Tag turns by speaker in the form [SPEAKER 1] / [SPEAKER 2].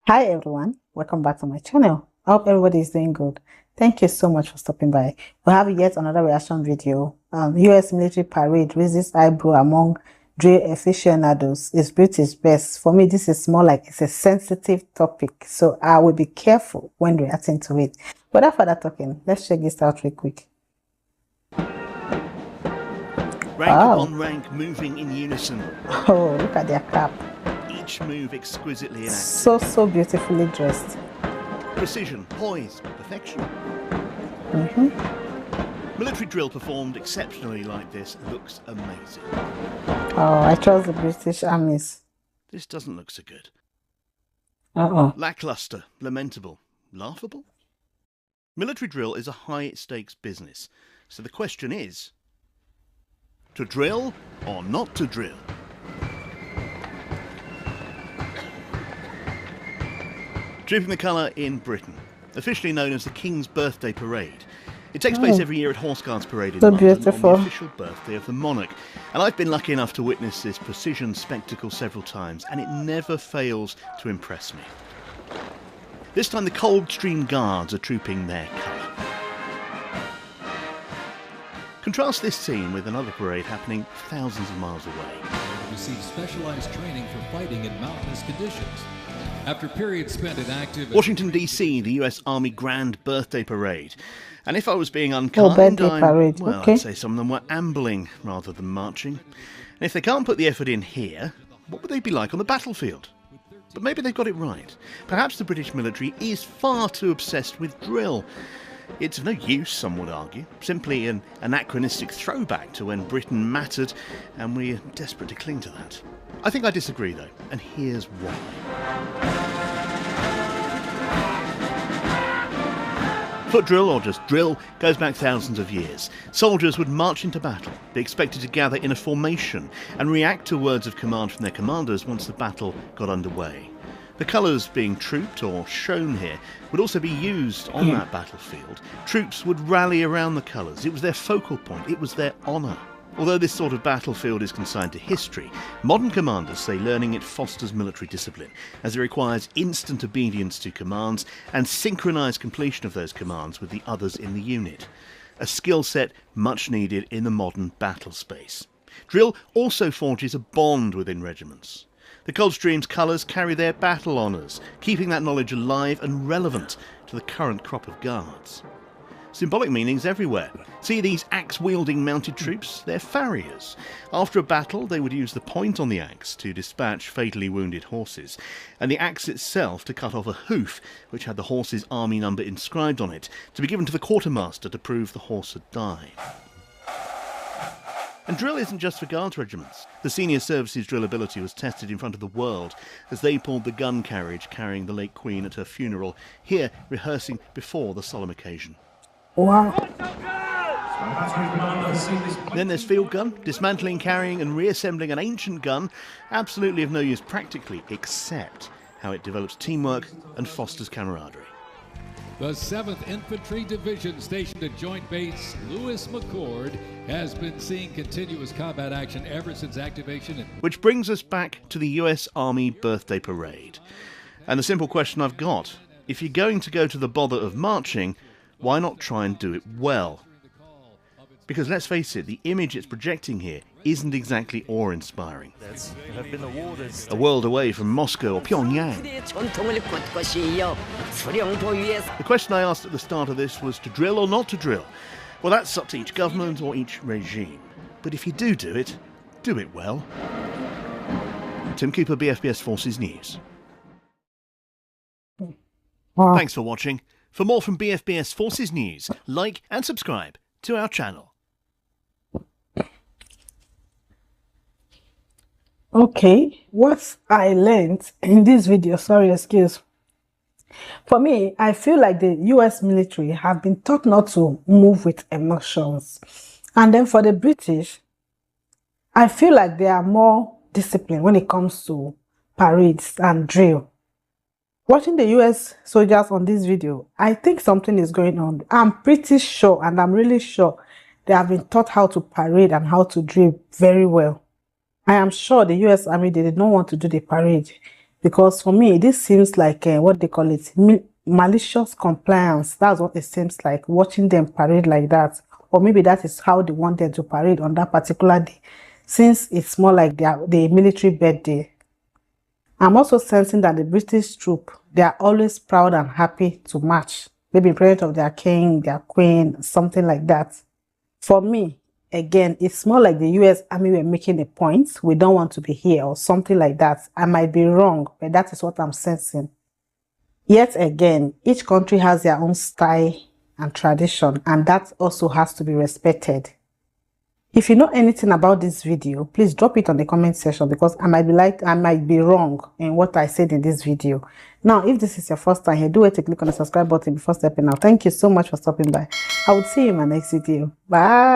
[SPEAKER 1] Hi everyone, welcome back to my channel. I hope everybody is doing good. Thank you so much for stopping by. We have yet another reaction video. US military parade raises eyebrow among drill aficionados. Is British best? For me, this is more like it's a sensitive topic, so I will be careful when reacting to it. Without further talking, let's check this out real quick.
[SPEAKER 2] Rank upon rank moving in unison.
[SPEAKER 1] Oh, look at their cap.
[SPEAKER 2] Each move exquisitely enacted.
[SPEAKER 1] So beautifully dressed.
[SPEAKER 2] Precision, poise, perfection. Military drill performed exceptionally like this looks amazing.
[SPEAKER 1] Oh, I trust the British armies.
[SPEAKER 2] This doesn't look so good.
[SPEAKER 1] Lackluster,
[SPEAKER 2] lamentable, laughable. Military drill is a high-stakes business, so the question is, to drill or not to drill? Trooping the colour in Britain, officially known as the King's Birthday Parade. It takes place every year at Horse Guards Parade in London on the official birthday of the monarch. And I've been lucky enough to witness this precision spectacle several times, and it never fails to impress me. This time the Coldstream Guards are trooping their colour. Contrast this scene with another parade happening thousands of miles away.
[SPEAKER 3] Receive specialized training for fighting in mountainous conditions. After periods spent in active...
[SPEAKER 2] Washington, D.C., the U.S. Army Grand Birthday Parade. And if I was being unkind, I'd say some of them were ambling rather than marching. And if they can't put the effort in here, what would they be like on the battlefield? But maybe they've got it right. Perhaps the British military is far too obsessed with drill. It's of no use, some would argue, simply an anachronistic throwback to when Britain mattered, and we're desperate to cling to that. I think I disagree though, and here's why. Foot drill, or just drill, goes back thousands of years. Soldiers would march into battle, be expected to gather in a formation, and react to words of command from their commanders once the battle got underway. The colours being trooped or shown here would also be used on that battlefield. Troops would rally around the colours. It was their focal point. It was their honour. Although this sort of battlefield is consigned to history, modern commanders say learning it fosters military discipline, as it requires instant obedience to commands and synchronised completion of those commands with the others in the unit. A skill set much needed in the modern battle space. Drill also forges a bond within regiments. The Coldstream's colours carry their battle honours, keeping that knowledge alive and relevant to the current crop of guards. Symbolic meanings everywhere. See these axe-wielding mounted troops? They're farriers. After a battle, they would use the point on the axe to dispatch fatally wounded horses, and the axe itself to cut off a hoof, which had the horse's army number inscribed on it, to be given to the quartermaster to prove the horse had died. And drill isn't just for guards regiments. The senior services drill ability was tested in front of the world as they pulled the gun carriage carrying the late Queen at her funeral, here rehearsing before the solemn occasion.
[SPEAKER 1] Wow.
[SPEAKER 2] Then there's field gun, dismantling, carrying and reassembling an ancient gun, absolutely of no use practically, except how it develops teamwork and fosters camaraderie.
[SPEAKER 3] The 7th Infantry Division stationed at Joint Base Lewis McChord has been seeing continuous combat action ever since activation.
[SPEAKER 2] Which brings us back to the US Army Birthday Parade. And the simple question I've got, if you're going to go to the bother of marching, why not try and do it well? Because let's face it, the image it's projecting here isn't exactly awe-inspiring. A world away from Moscow or Pyongyang. The question I asked at the start of this was to drill or not to drill. Well, that's up to each government or each regime. But if you do it well. Tim Cooper, BFBS Forces News.
[SPEAKER 1] Wow.
[SPEAKER 2] Thanks for watching. For more from BFBS Forces News, like and subscribe to our channel.
[SPEAKER 1] Okay, what I learned in this video, for me, I feel like the US military have been taught not to move with emotions. And then for the British, I feel like they are more disciplined when it comes to parades and drill. Watching the US soldiers on this video, I think something is going on. I'm pretty sure, and I'm really sure, they have been taught how to parade and how to drill very well. I am sure the US Army, they did not want to do the parade Because for me, this seems like what they call it, malicious compliance. That's what it seems like, watching them parade like that. Or maybe that is how they want them to parade on that particular day, since it's more like the military birthday. I'm also sensing that the British troop, they are always proud and happy to march, maybe in presence of their king, their queen, something like that. For me, again, it's more like the US Army were making a point. We don't want to be here or something like that. I might be wrong, but that is what I'm sensing. Yet again, each country has their own style and tradition, and that also has to be respected. If you know anything about this video, please drop it on the comment section, because I might be wrong in what I said in this video. Now, if this is your first time here, do it to click on the subscribe button before stepping out. Thank you so much for stopping by. I will see you in my next video. Bye.